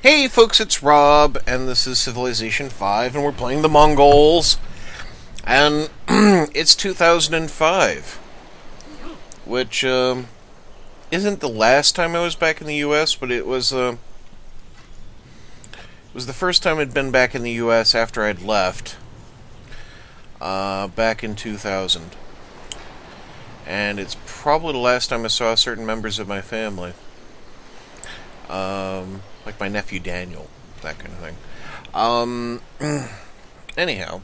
Hey folks, it's Rob, and this is Civilization 5, and we're playing the Mongols. And it's 2005, which isn't the last time I was back in the US, but it was the first time I'd been back in the US after I'd left, back in 2000. And it's probably the last time I saw certain members of my family. Like my nephew Daniel, that kind of thing. Anyhow,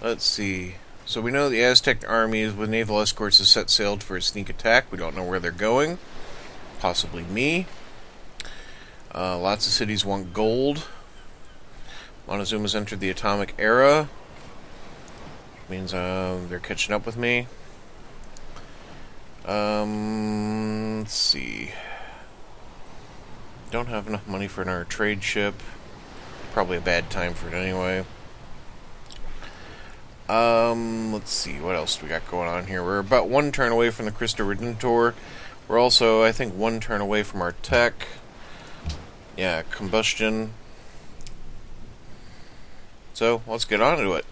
let's see. So we know the Aztec army with naval escorts has set sail for a sneak attack. We don't know where they're going. Possibly me. Lots of cities want gold. Montezuma's entered the atomic era. Means they're catching up with me. Let's see. Don't have enough money for our trade ship. Probably a bad time for it anyway. Let's see, what else do we got going on here? We're about one turn away from the Cristo Redentor. We're also, I think, one turn away from our tech. Yeah, combustion. So, let's get on to it.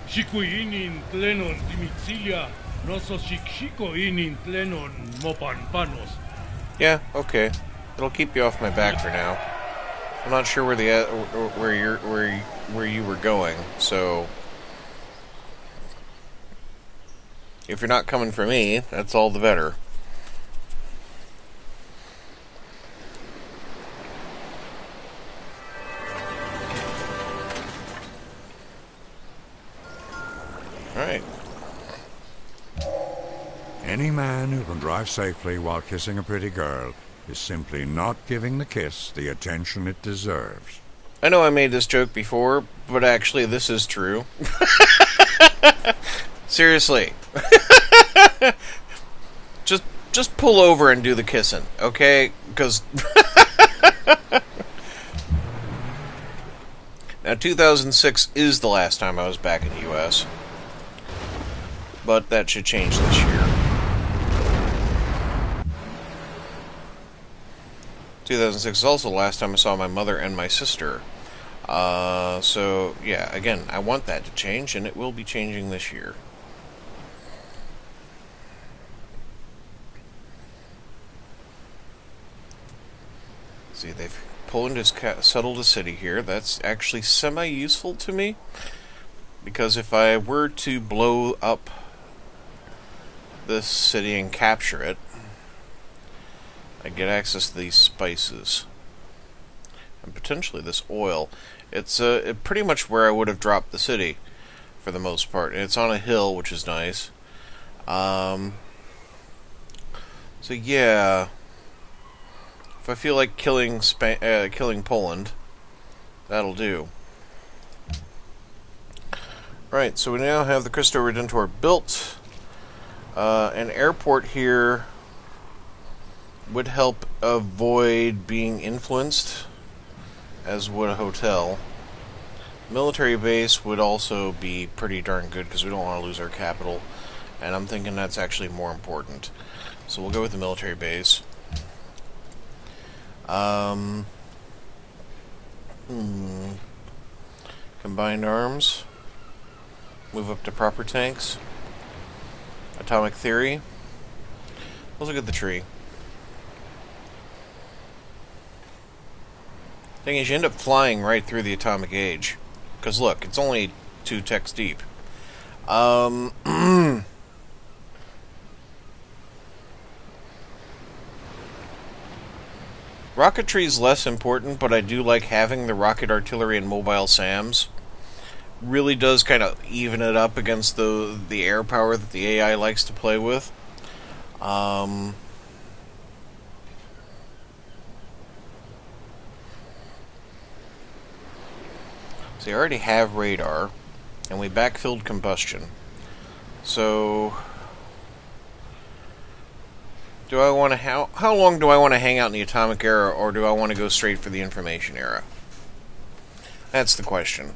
Shikuinin tlenon dimixilia, noso shikshikoinin tlenon mopanpanos. Yeah, okay. It'll keep you off my back for now. I'm not sure where you were going, so if you're not coming for me, that's all the better. Alright. Any man who can drive safely while kissing a pretty girl is simply not giving the kiss the attention it deserves. I know I made this joke before, but actually this is true. Seriously. Just pull over and do the kissing, okay? Because now 2006 is the last time I was back in the US. But that should change this year. 2006 is also the last time I saw my mother and my sister. So, yeah, again, I want that to change, and it will be changing this year. See, they've Poland has settled a city here. That's actually semi-useful to me, because if I were to blow up this city and capture it, I get access to these spices and potentially this oil. It's pretty much where I would have dropped the city for the most part, and it's on a hill, which is nice. So yeah, if I feel like killing Poland, that'll do. Right, so we now have the Cristo Redentor built. An airport here would help avoid being influenced, as would a hotel. Military base would also be pretty darn good, because we don't want to lose our capital, and I'm thinking that's actually more important. So we'll go with the military base. Combined arms. Move up to proper tanks. Atomic theory. Let's look at the tree. Thing is, you end up flying right through the atomic age. Because look, it's only 2 techs deep. Rocketry is less important, but I do like having the rocket artillery and mobile SAMs. Really does kind of even it up against the air power that the AI likes to play with. So you already have radar, and we backfilled combustion. So Do I want to how long do I want to hang out in the atomic era, or do I want to go straight for the information era? That's the question.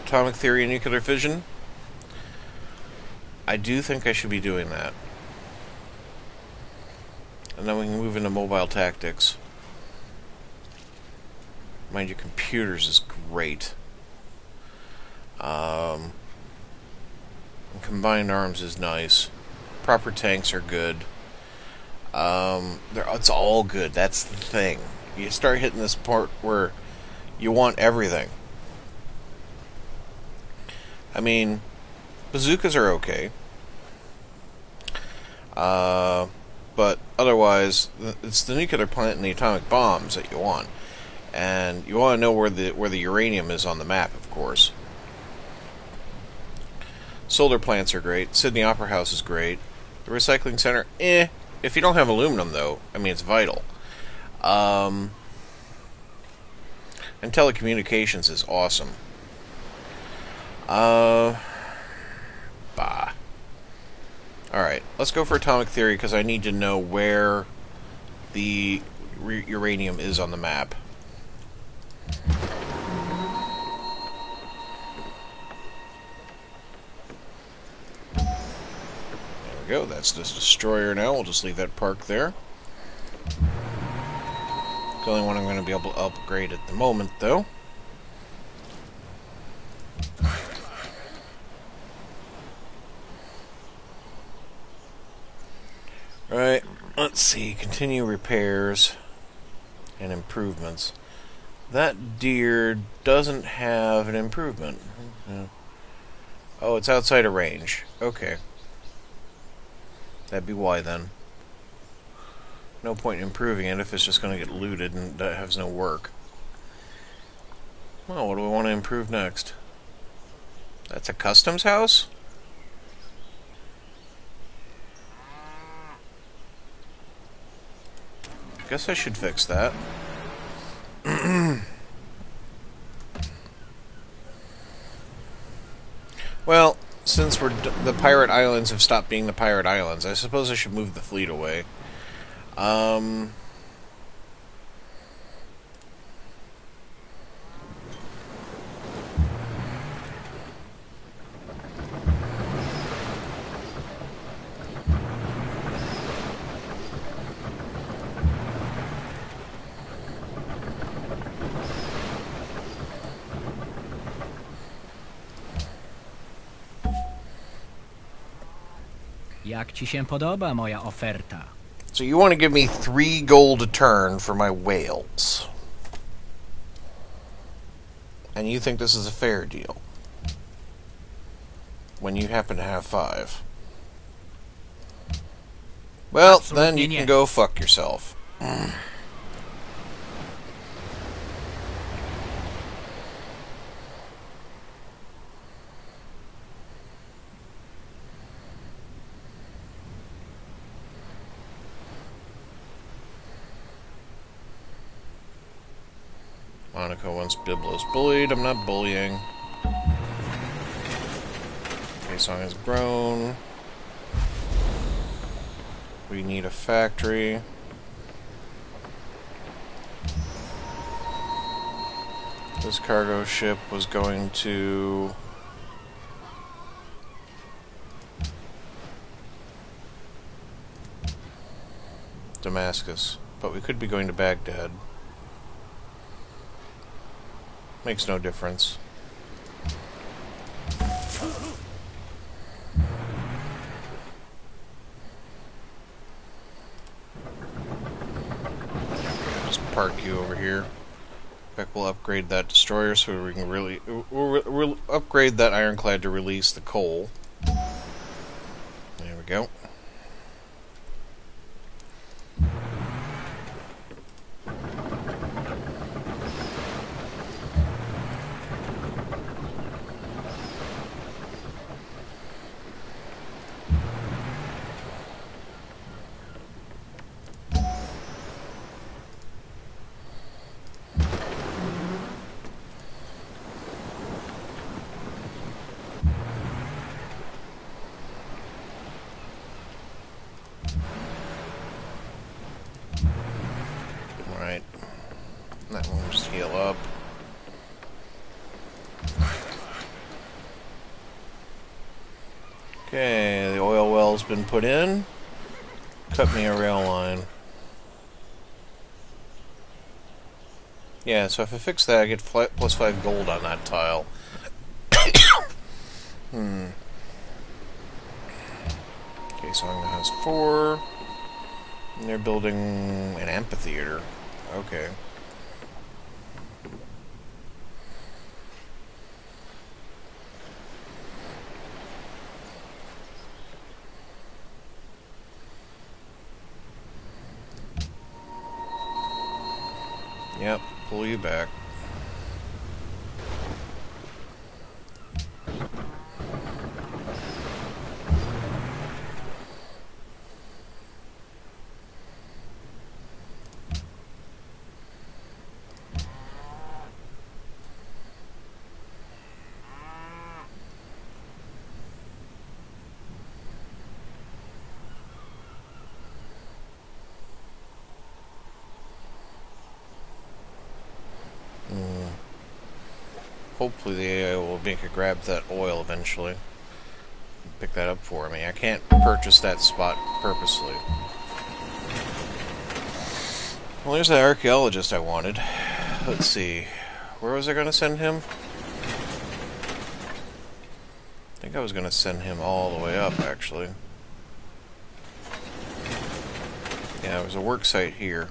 Atomic theory and nuclear fission. I do think I should be doing that. And then we can move into mobile tactics. Mind you, computers is great. Combined arms is nice. Proper tanks are good. It's all good. That's the thing. You start hitting this part where you want everything. I mean, bazookas are okay. But otherwise, it's the nuclear plant and the atomic bombs that you want. And you want to know where the uranium is on the map, of course. Solar plants are great. Sydney Opera House is great. The recycling center, If you don't have aluminum, though, I mean, it's vital. And telecommunications is awesome. Alright, let's go for atomic theory, because I need to know where the uranium is on the map. There we go, that's this destroyer now. We'll just leave that parked there. The only one I'm going to be able to upgrade at the moment, though. Right, let's see. Continue repairs and improvements. That deer doesn't have an improvement. Oh, it's outside of range. Okay. That'd be why then. No point in improving it if it's just going to get looted and has no work. Well, what do we want to improve next? That's a customs house? Guess I should fix that. Well, since the pirate islands have stopped being the pirate islands, I suppose I should move the fleet away. Jak ci się podoba moja oferta? So you want to give me 3 gold a turn for my whales. And you think this is a fair deal. When you happen to have 5. Well, then you can go fuck yourself. Monaco wants Biblos bullied. I'm not bullying. Kaesong has grown. We need a factory. This cargo ship was going to Damascus, but we could be going to Baghdad. Makes no difference. Just park you over here. In fact, we'll upgrade that destroyer so we can we'll upgrade that ironclad to release the coal. There we go. Okay, the oil well's been put in. Cut me a rail line. Yeah, so if I fix that, I get plus 5 gold on that tile. Okay, Songha has 4. And they're building an amphitheater. Okay. Yep, pull you back. Hopefully the AI will make a grab that oil eventually. Pick that up for me. I can't purchase that spot purposely. Well, there's the archaeologist I wanted. Let's see. Where was I going to send him? I think I was going to send him all the way up, actually. Yeah, there was a work site here.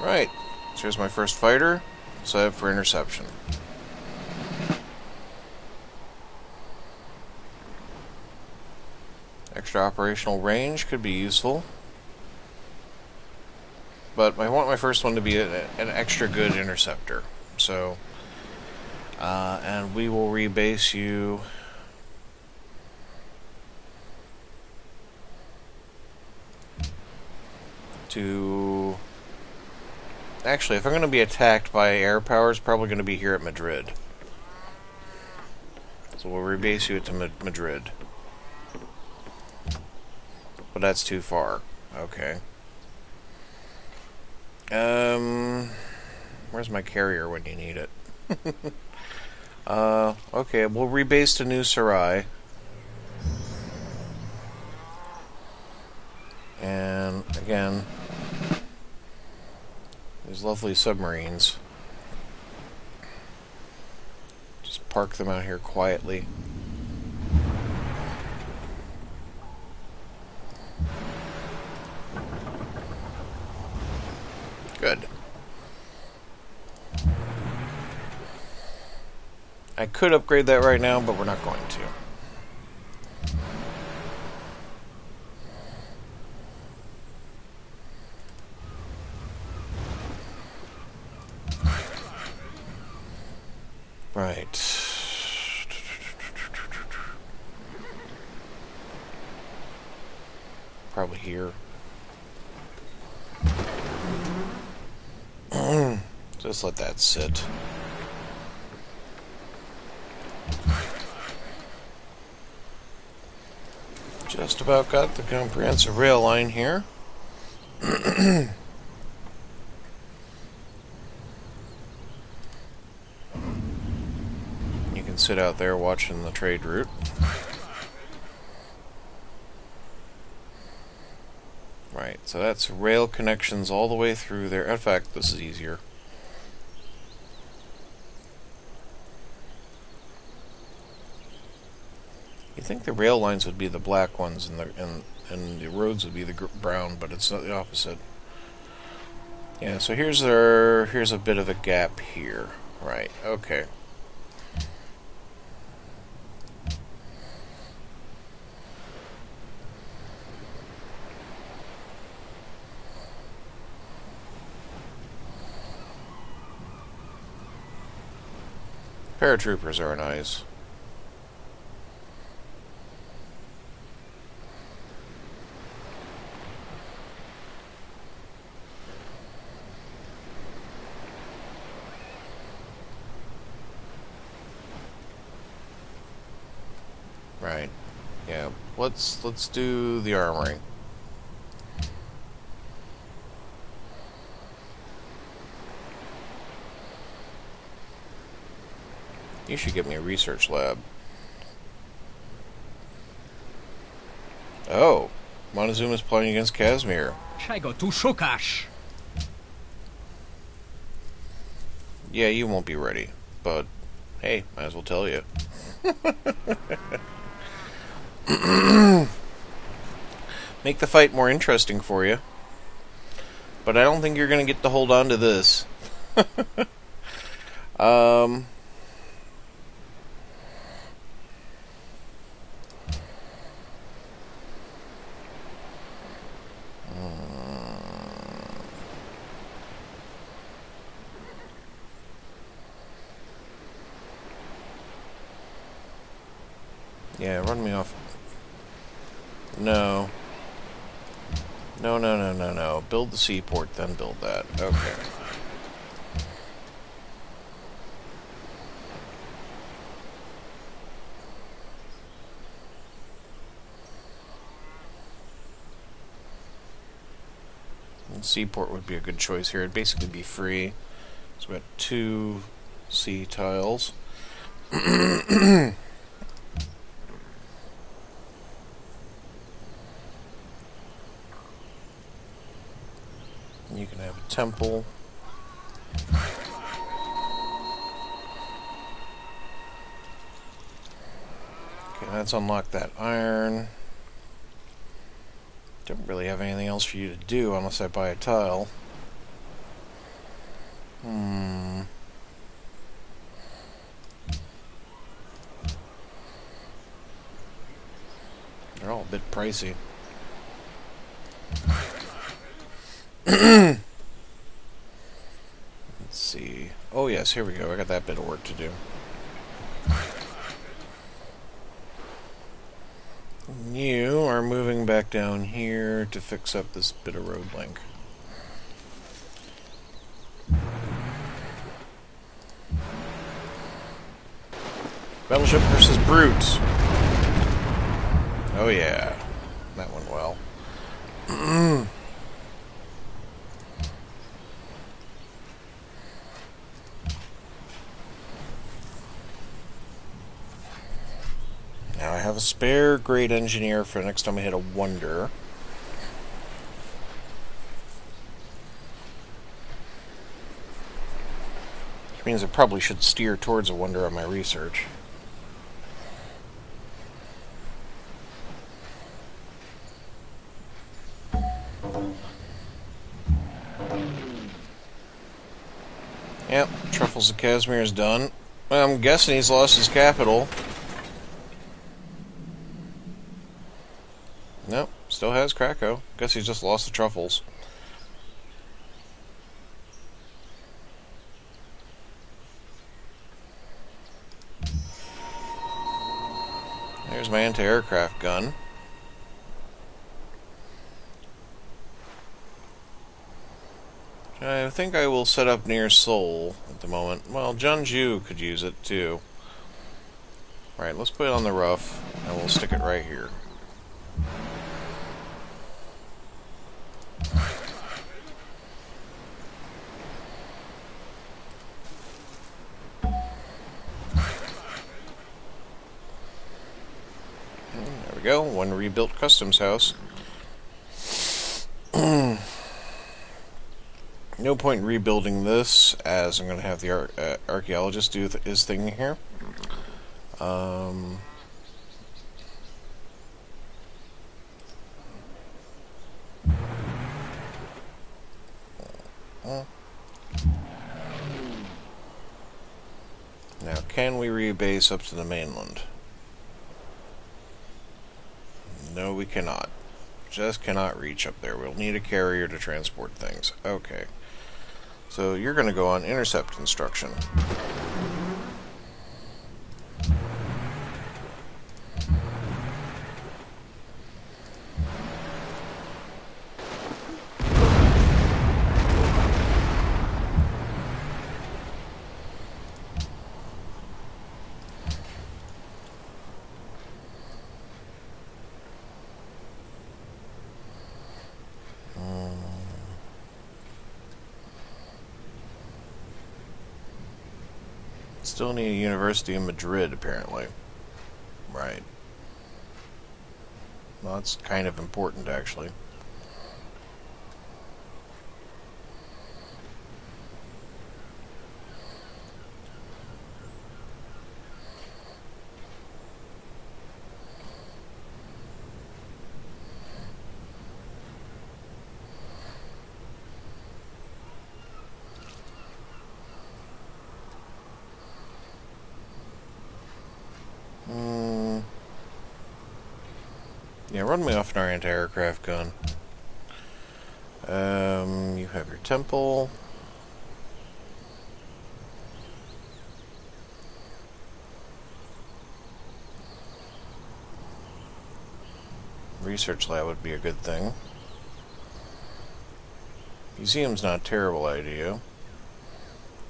Right. So here's my first fighter. Set up for interception. Extra operational range could be useful. But I want my first one to be an extra good interceptor. So, and we will rebase you to... Actually, if I'm going to be attacked by air power, it's probably going to be here at Madrid. So we'll rebase you to Madrid. But that's too far. Okay. Where's my carrier when you need it? Okay, we'll rebase to New Sarai. And, again... These lovely submarines. Just park them out here quietly. Good. I could upgrade that right now, but we're not going to. Right. Probably here. Just let that sit. Just about got the comprehensive rail line here. You can sit out there watching the trade route. Right, so that's rail connections all the way through there. In fact, this is easier. You'd think the rail lines would be the black ones and the roads would be the brown, but it's not the opposite. Yeah, so here's a bit of a gap here. Right, okay. Paratroopers are nice. Right. Yeah. Let's do the armory. You should get me a research lab. Oh, Montezuma's playing against Casimir. Czego tu szukasz? Yeah, you won't be ready, but hey, might as well tell you. Make the fight more interesting for you. But I don't think you're going to get to hold on to this. Yeah, run me off. No. No, no, no, no, no. Build the seaport, then build that. Okay. And seaport would be a good choice here. It'd basically be free. So we got 2 sea tiles. You can have a temple. Okay, let's unlock that iron. Don't really have anything else for you to do unless I buy a tile. They're all a bit pricey. Let's see. Oh yes, here we go. I got that bit of work to do. You are moving back down here to fix up this bit of road link. Battleship versus Brute. Oh yeah, that went well. Now I have a spare great engineer for next time I hit a wonder. Which means I probably should steer towards a wonder on my research. Yep, Truffles of Casimir is done. I'm guessing he's lost his capital. Nope, still has Krakow. Guess he's just lost the truffles. There's my anti-aircraft gun. I think I will set up near Seoul at the moment. Well, Jeonju could use it too. Right, let's put it on the rough, and we'll stick it right here. There we go, one rebuilt customs house. No point in rebuilding this, as I'm going to have the archaeologist do his thing here. Now, can we rebase up to the mainland? No, we cannot. Just cannot reach up there. We'll need a carrier to transport things. Okay. So you're going to go on intercept instruction. Still need a university in Madrid, apparently. Right. Well, that's kind of important, actually. Yeah, run me off an anti-aircraft gun. You have your temple. Research lab would be a good thing. Museum's not a terrible idea.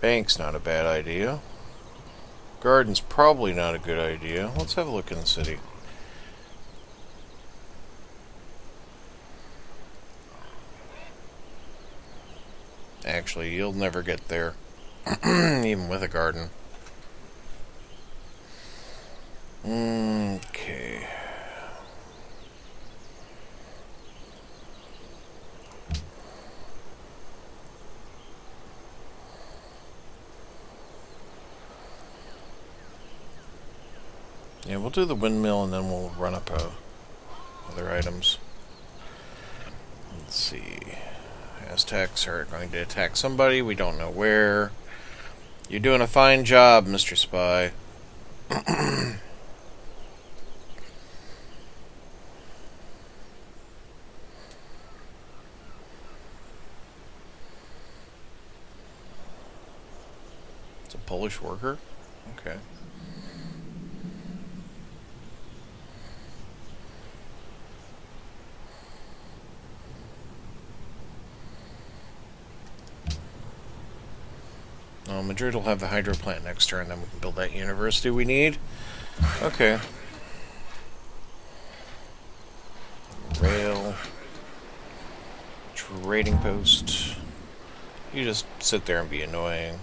Bank's not a bad idea. Garden's probably not a good idea. Let's have a look in the city. Actually, you'll never get there. Even with a garden. Okay. Yeah, we'll do the windmill and then we'll run up other items. Let's see. Aztecs are going to attack somebody. We don't know where. You're doing a fine job, Mr. Spy. It's a Polish worker? Okay. Madrid will have the hydro plant next turn, then we can build that university we need. Okay. Rail. Trading post. You just sit there and be annoying.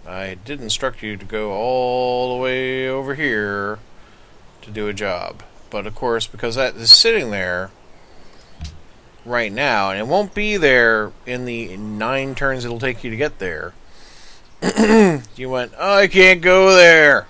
I did instruct you to go all the way over here to do a job. But of course, because that is sitting there right now, and it won't be there in the 9 turns it'll take you to get there. You went, oh, I can't go there.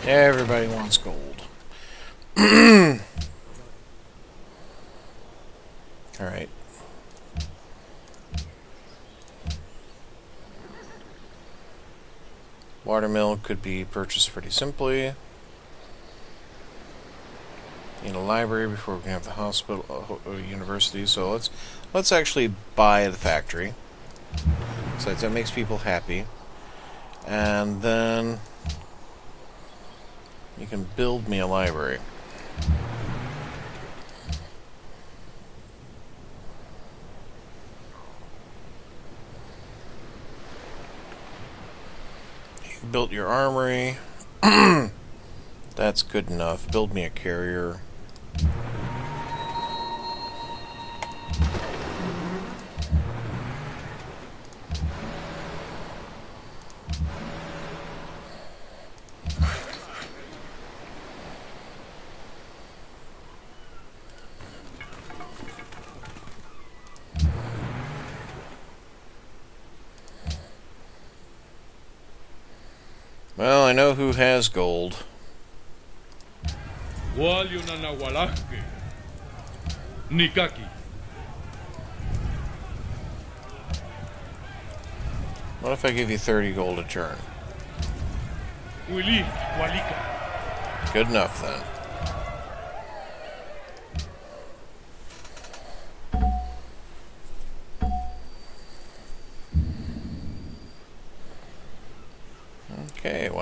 Everybody wants gold. Alright. Watermill could be purchased pretty simply. Need a library before we can have the hospital, university. So let's actually buy the factory. So that makes people happy. And then you can build me a library. You built your armory. That's good enough. Build me a carrier. Well, I know who has gold. Nikaki. What if I give you 30 gold a turn? Willy Walika. Good enough, then.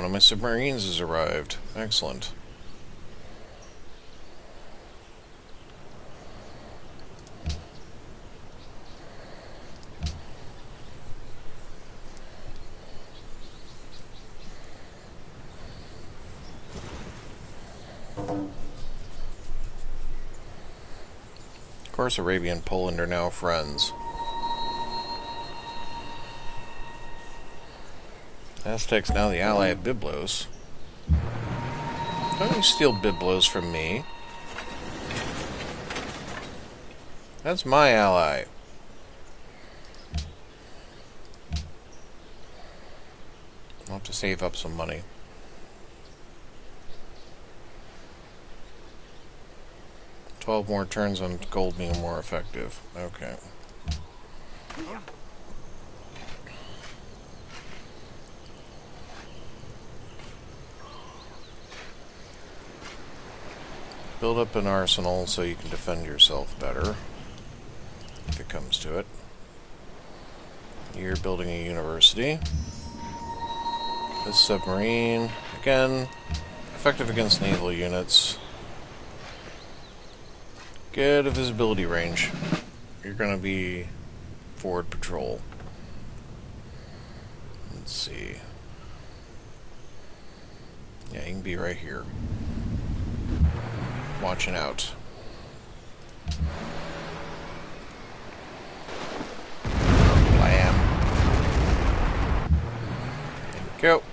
one of my submarines has arrived. Excellent. Of course, Arabia and Poland are now friends. Aztecs now the ally of Byblos. Don't you steal Byblos from me. That's my ally. I'll have to save up some money. "12 more turns on gold being more effective." Okay. Build up an arsenal so you can defend yourself better, if it comes to it. You're building a university. This submarine, again, effective against naval units. Get a visibility range. You're going to be forward patrol. Let's see. Yeah, you can be right here. Watching out. Blam. There we go.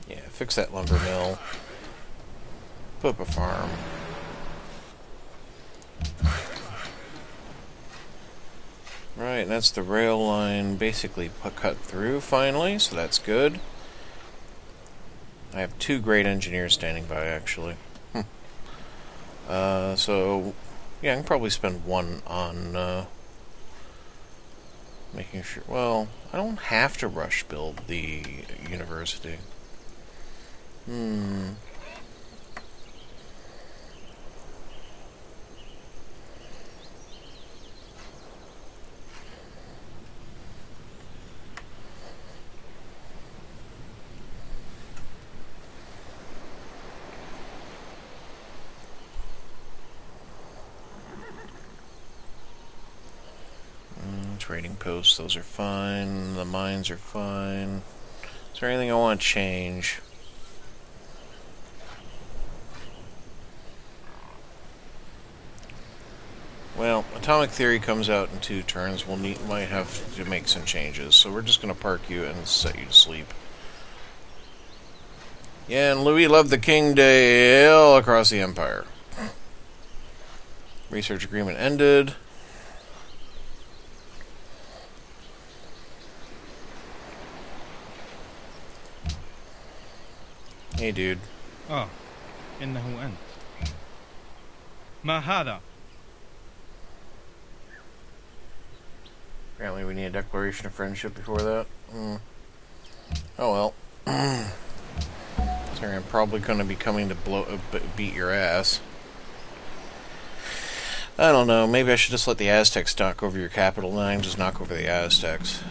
Yeah, fix that lumber mill. Put up a farm. Right, and that's the rail line basically cut through finally, so that's good. I have 2 great engineers standing by, actually. So, yeah, I can probably spend 1 on making sure... Well, I don't have to rush build the university. Trading posts, those are fine. The mines are fine. Is there anything I want to change? Well, atomic theory comes out in 2 turns. Might have to make some changes, so we're just going to park you and set you to sleep. Yeah, and Louis loved the Kingdale across the empire. Research agreement ended. Hey, dude. إنه أنت. ما هذا؟ Apparently we need a declaration of friendship before that. Oh well. Sorry, I'm probably going to be coming to beat your ass. I don't know, maybe I should just let the Aztecs knock over your capital, and I can just knock over the Aztecs.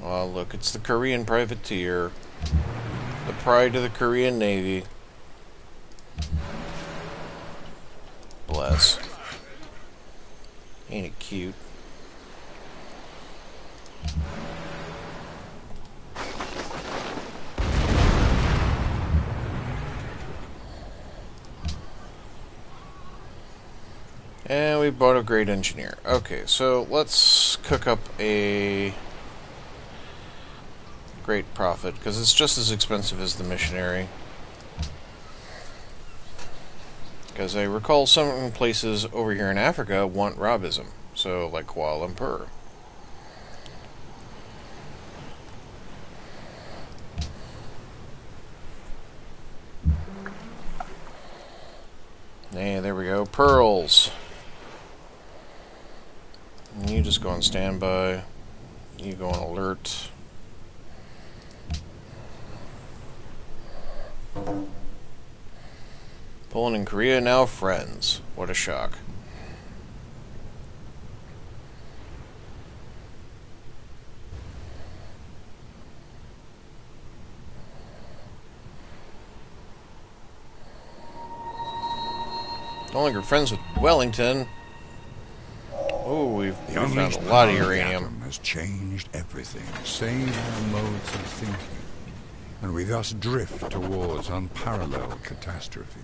Oh, look, it's the Korean privateer. The pride of the Korean Navy. Bless. Ain't it cute? And we bought a great engineer. Okay, so let's cook up a great profit, because it's just as expensive as the missionary. Because I recall some places over here in Africa want Robism, so like Kuala Lumpur. Hey, there we go. Pearls. You just go on standby. You go on alert. Poland and Korea now friends. What a shock. No longer friends with Wellington. Oh, we've The found unleashed a lot of power the uranium. atom has changed everything, save our modes of thinking, and we thus drift towards unparalleled catastrophes.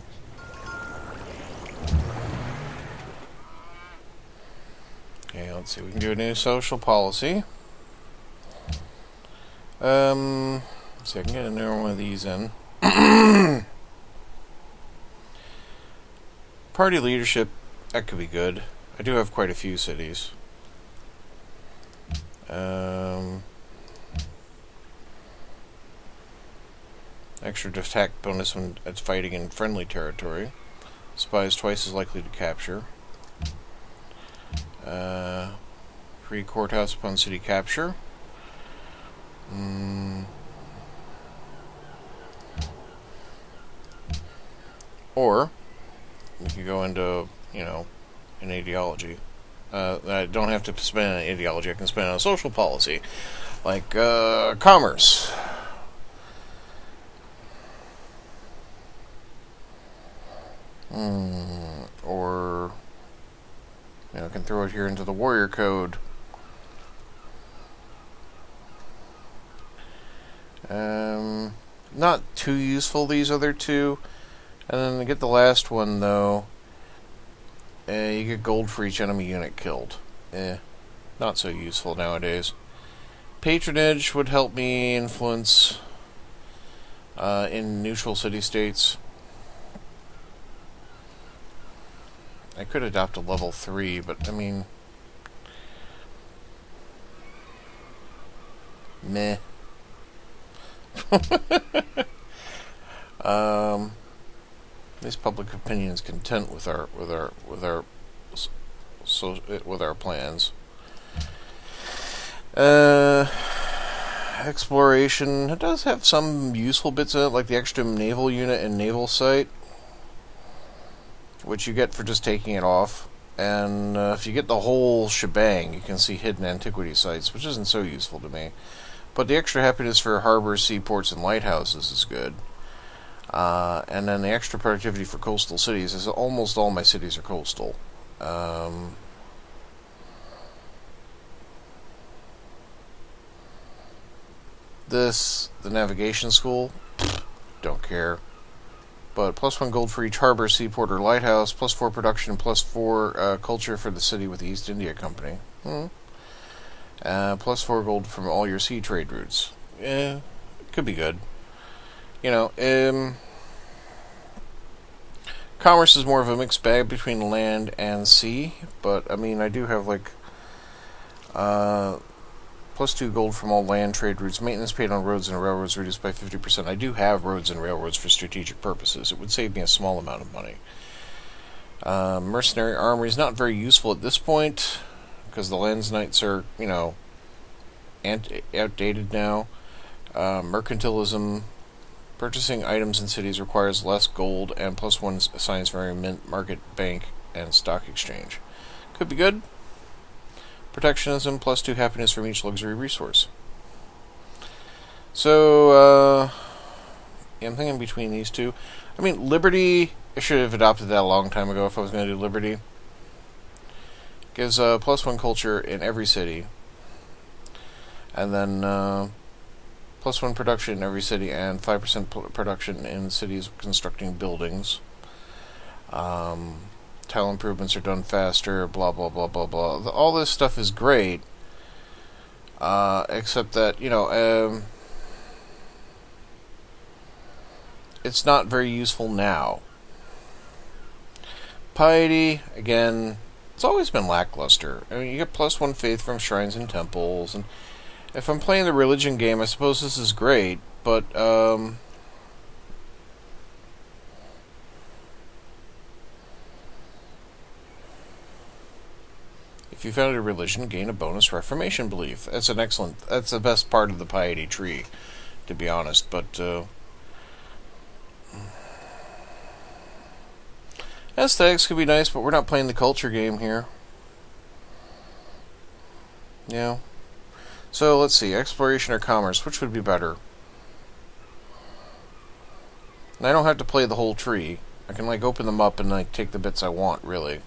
Okay, let's see. We can do a new social policy. See, I can get another one of these in. Party leadership, that could be good. I do have quite a few cities. Extra attack bonus when it's fighting in friendly territory. Spies twice as likely to capture. Free courthouse upon city capture. Or we could go into, an ideology. I don't have to spend on ideology. I can spend on a social policy, like commerce. Or I can throw it here into the warrior code. Not too useful, these other two. And then to get the last one, though, you get gold for each enemy unit killed. Not so useful nowadays. Patronage would help me influence in neutral city-states. I could adopt a level 3, but, I mean... meh. This public opinion is content with our plans. Exploration, it does have some useful bits in it, like the extra naval unit and naval site, which you get for just taking it off. And if you get the whole shebang, you can see hidden antiquity sites, which isn't so useful to me. But the extra happiness for harbors, seaports, and lighthouses is good. And then the extra productivity for coastal cities is almost all my cities are coastal. The navigation school, don't care. But +1 gold for each harbor, seaport, or lighthouse, +4 production, +4 culture for the city with the East India Company. +4 gold from all your sea trade routes. Could be good. Commerce is more of a mixed bag between land and sea, but I mean, I do have +2 gold from all land trade routes. Maintenance paid on roads and railroads reduced by 50%. I do have roads and railroads for strategic purposes. It would save me a small amount of money. Mercenary armory is not very useful at this point, because the Lens Knights are, outdated now. Mercantilism. Purchasing items in cities requires less gold and +1 science variant mint, market, bank, and stock exchange. Could be good. Protectionism, +2 happiness from each luxury resource. So, I'm thinking between these two. I mean, Liberty, I should have adopted that a long time ago if I was going to do Liberty. Gives +1 culture in every city. And then +1 production in every city and 5% production in cities constructing buildings. Tile improvements are done faster, blah, blah, blah, blah, blah. All this stuff is great, except that, it's not very useful now. Piety, again, it's always been lackluster. I mean, you get +1 faith from shrines and temples, and if I'm playing the religion game, I suppose this is great, but, If you found a religion, gain a bonus Reformation belief. That's an excellent. That's the best part of the piety tree, to be honest. But aesthetics could be nice, but we're not playing the culture game here. Yeah. So let's see, exploration or commerce, which would be better? And I don't have to play the whole tree. I can like open them up and like take the bits I want, really.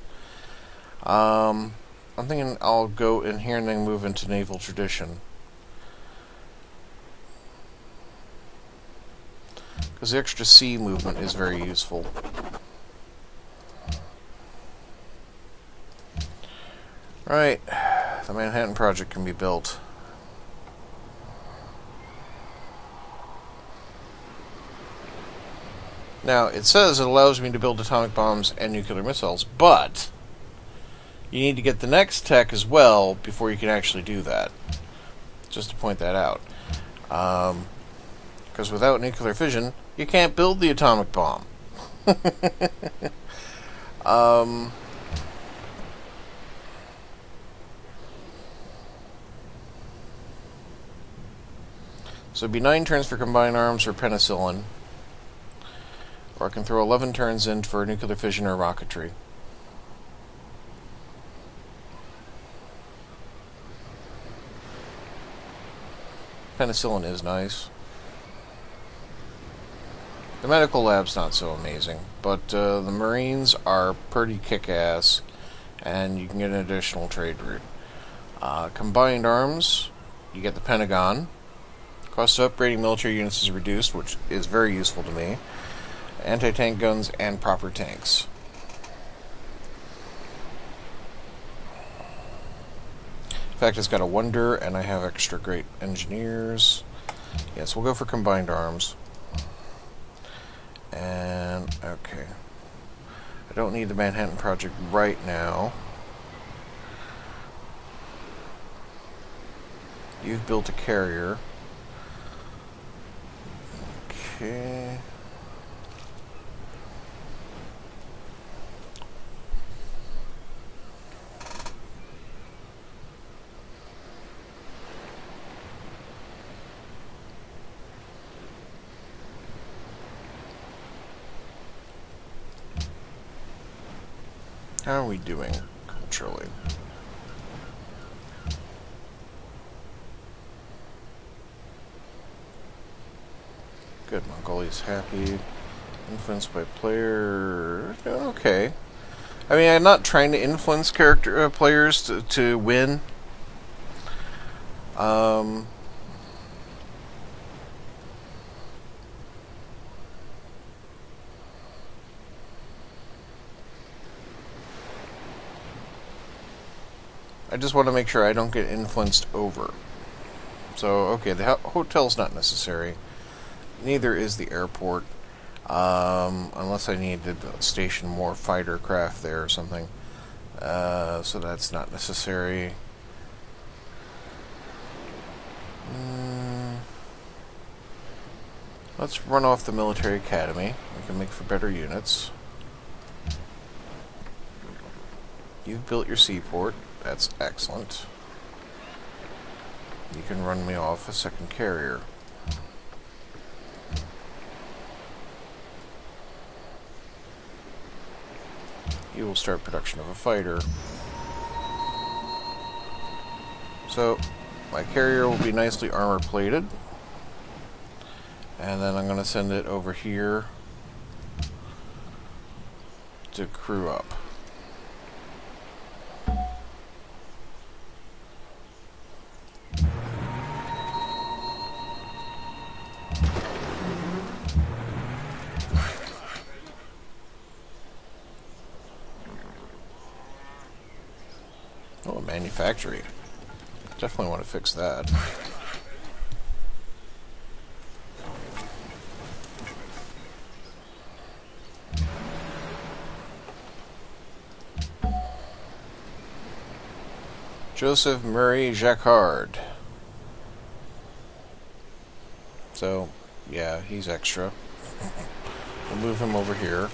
I'm thinking I'll go in here and then move into naval tradition. Because the extra sea movement is very useful. Right, the Manhattan Project can be built. Now, it says it allows me to build atomic bombs and nuclear missiles, but you need to get the next tech as well before you can actually do that. Just to point that out. Because without nuclear fission, you can't build the atomic bomb. So it'd be 9 turns for combined arms or penicillin. Or I can throw 11 turns in for nuclear fission or rocketry. Penicillin is nice. The medical lab's not so amazing, but the Marines are pretty kick-ass, and you can get an additional trade route. Combined arms, you get the Pentagon. Cost of upgrading military units is reduced, which is very useful to me. Anti-tank guns and proper tanks. In fact, it's got a wonder, and I have extra great engineers. Yes, we'll go for combined arms. And, okay. I don't need the Manhattan Project right now. You've built a carrier. Okay. How are we doing culturally? Good, Mongolia's happy. Influenced by player. Okay. I mean, I'm not trying to influence players to win. I just want to make sure I don't get influenced over. So, okay, the hotel's not necessary. Neither is the airport. Unless I need to station more fighter craft there or something. So that's not necessary. Let's run off the military academy. We can make for better units. You've built your seaport. That's excellent. You can run me off a second carrier. You will start production of a fighter. So, my carrier will be nicely armor plated. And then I'm going to send it over here to crew up. Oh, a manufactory. Definitely want to fix that. Joseph Murray Jacquard. So, yeah, he's extra. We'll move him over here.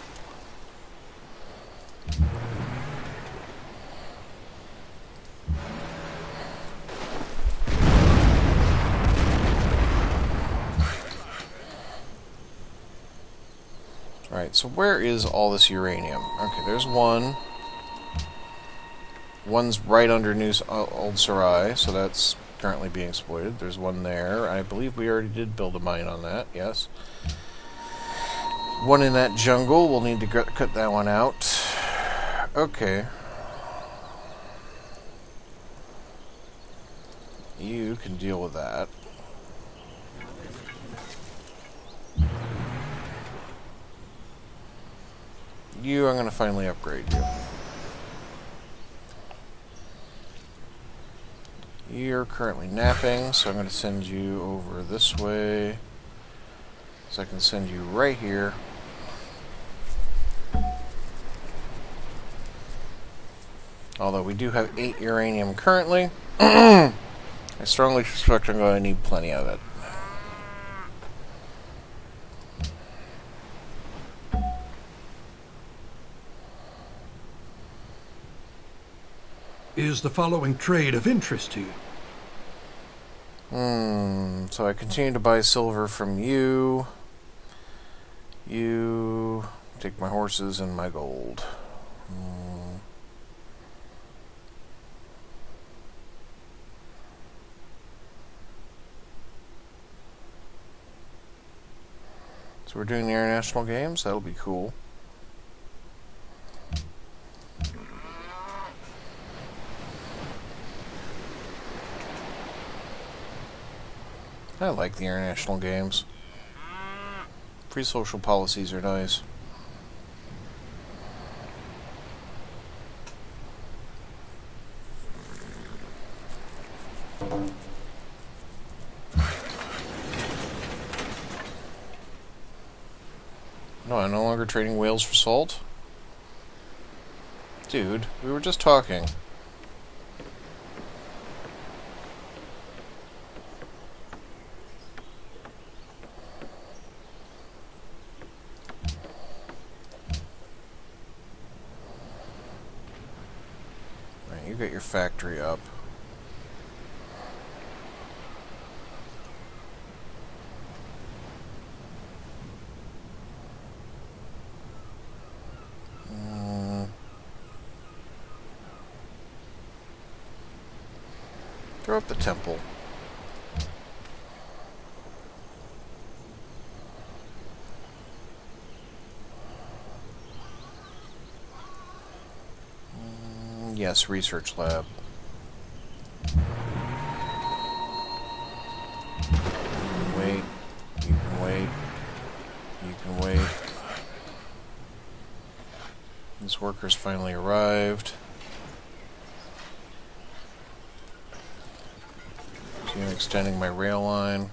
Alright, so where is all this uranium? Okay, there's one. One's right under Old Sarai, so that's currently being exploited. There's one there. I believe we already did build a mine on that, yes. One in that jungle. We'll need to cut that one out. Okay. You can deal with that. You, I'm going to finally upgrade you. You're currently napping, so I'm going to send you over this way. So I can send you right here. Although we do have 8 uranium currently. I strongly suspect I'm going to need plenty of it. Is the following trade of interest to you? So I continue to buy silver from you. You take my horses and my gold. So we're doing the international games. That'll be cool. I like the international games. Free social policies are nice. No, I'm no longer trading whales for salt? Dude, we were just talking. Right, you get your factory up. Throw up the temple. Yes, research lab. Wait. You can wait. You can wait. This worker's finally arrived. So I'm extending my rail line.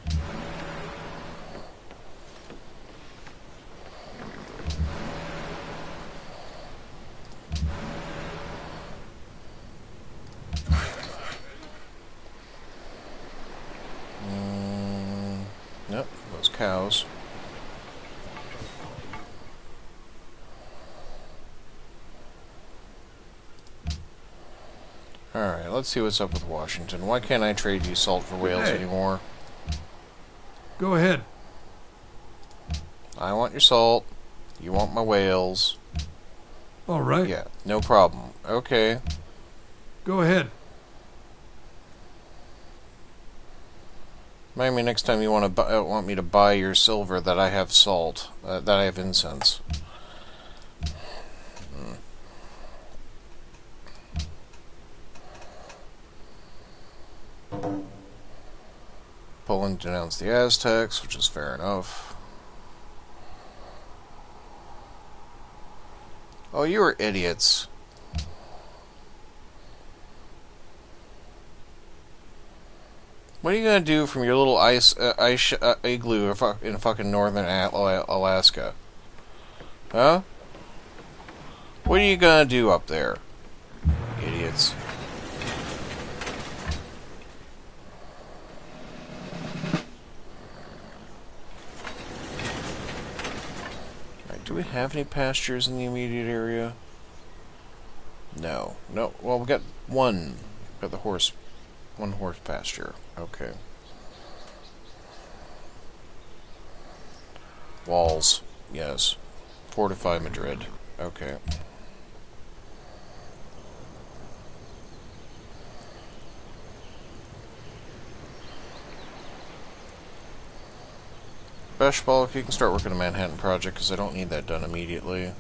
Yep, those cows. Alright, let's see what's up with Washington. Why can't I trade you salt for whales anymore? Go ahead. I want your salt. You want my whales. All right. Yeah, no problem. Okay. Go ahead. Remind me next time you want me to buy your silver that I have salt, that I have incense. Poland denounced the Aztecs, which is fair enough. Oh, you are idiots. What are you gonna do from your little ice igloo in fucking northern Alaska? Huh? What are you gonna do up there? Idiots. Alright, do we have any pastures in the immediate area? No. No. Well, we got one. Got the horse. One horse pasture. Okay. Walls. Yes. fortify Madrid. Okay. Beshbalk, you can start working on Manhattan Project because I don't need that done immediately.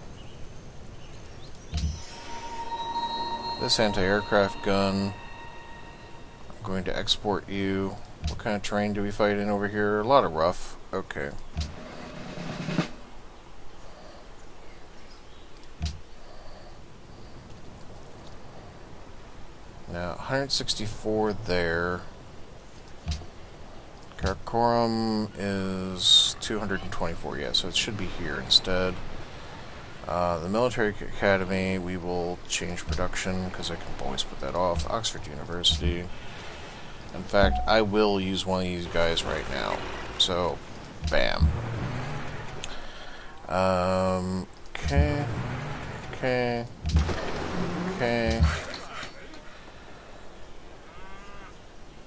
This anti-aircraft gun, I'm going to export you. What kind of terrain do we fight in over here? A lot of rough. Okay. Now, 164 there. Karakorum is 224, yeah, so it should be here instead. The military academy, we will change production because I can always put that off. Oxford University. In fact, I will use one of these guys right now. So, bam. Okay. Okay. Okay.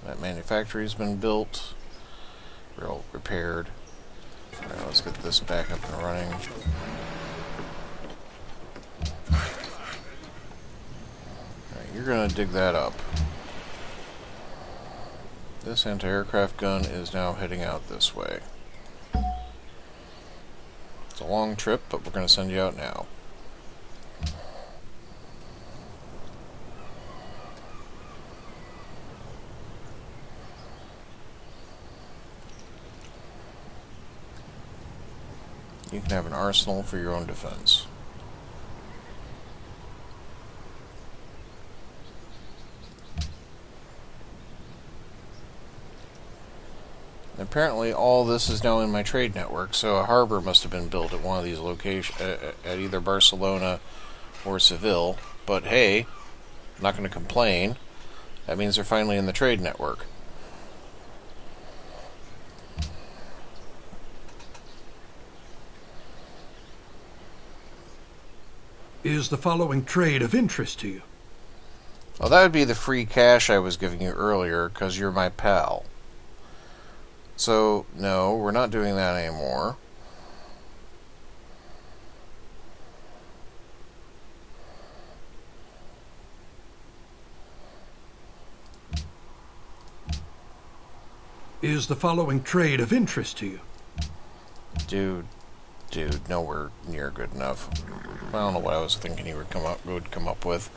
That manufactory's been built. Real repaired. Alright, let's get this back up and running. Alright, you're gonna dig that up. This anti-aircraft gun is now heading out this way. It's a long trip, but we're gonna send you out now. You can have an arsenal for your own defense. And apparently all this is now in my trade network, so a harbor must have been built at one of these locations, at either Barcelona or Seville. But hey, I'm not going to complain. That means they're finally in the trade network. Is the following trade of interest to you? Well, that would be the free cash I was giving you earlier, because you're my pal. So, no, we're not doing that anymore. Is the following trade of interest to you? Dude, nowhere near good enough. I don't know what I was thinking he would come up with.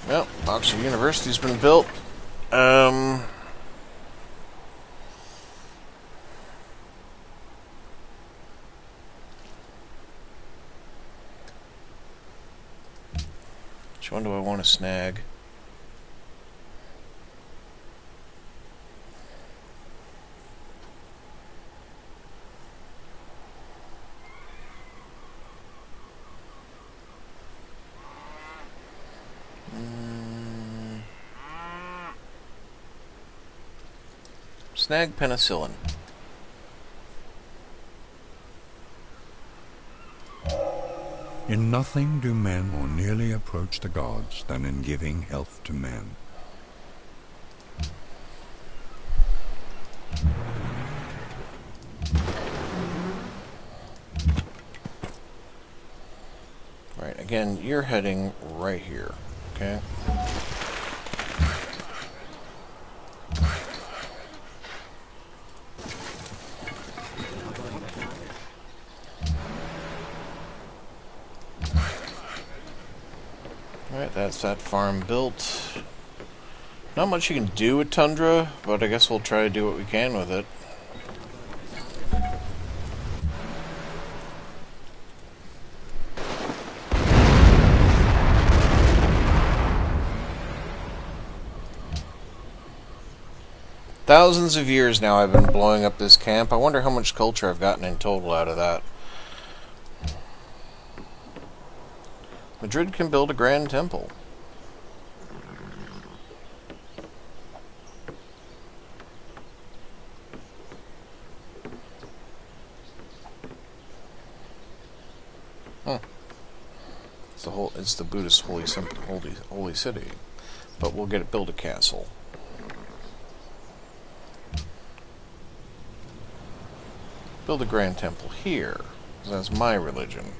Well, Oxford University's been built. Which one do I want to snag? Snag penicillin. In nothing do men more nearly approach the gods than in giving health to men. Right, again, you're heading right here, okay? Alright, that's that farm built. Not much you can do with Tundra, but I guess we'll try to do what we can with it. Thousands of years now I've been blowing up this camp. I wonder how much culture I've gotten in total out of that. Madrid can build a grand temple. Huh. It's the Buddhist holy city. But we'll build a castle. Build a grand temple here. That's my religion.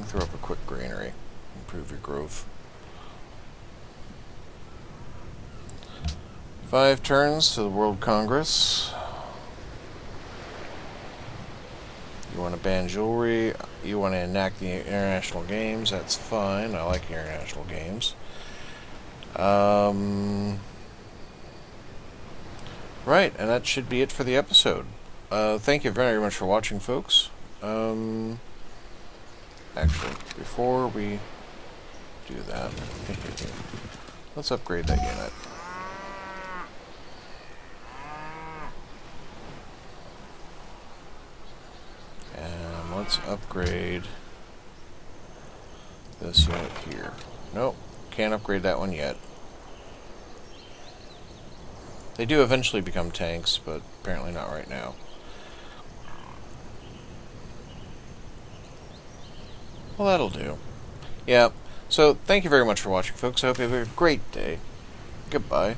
Throw up a quick granary. Improve your growth. 5 turns to the World Congress. You want to ban jewelry. You want to enact the international games. That's fine. I like international games. Right, and that should be it for the episode. Thank you very much for watching, folks. Actually, before we do that, let's upgrade that unit. And let's upgrade this unit here. Nope, can't upgrade that one yet. They do eventually become tanks, but apparently not right now. Well, that'll do. Yeah, so thank you very much for watching, folks. I hope you have a great day. Goodbye.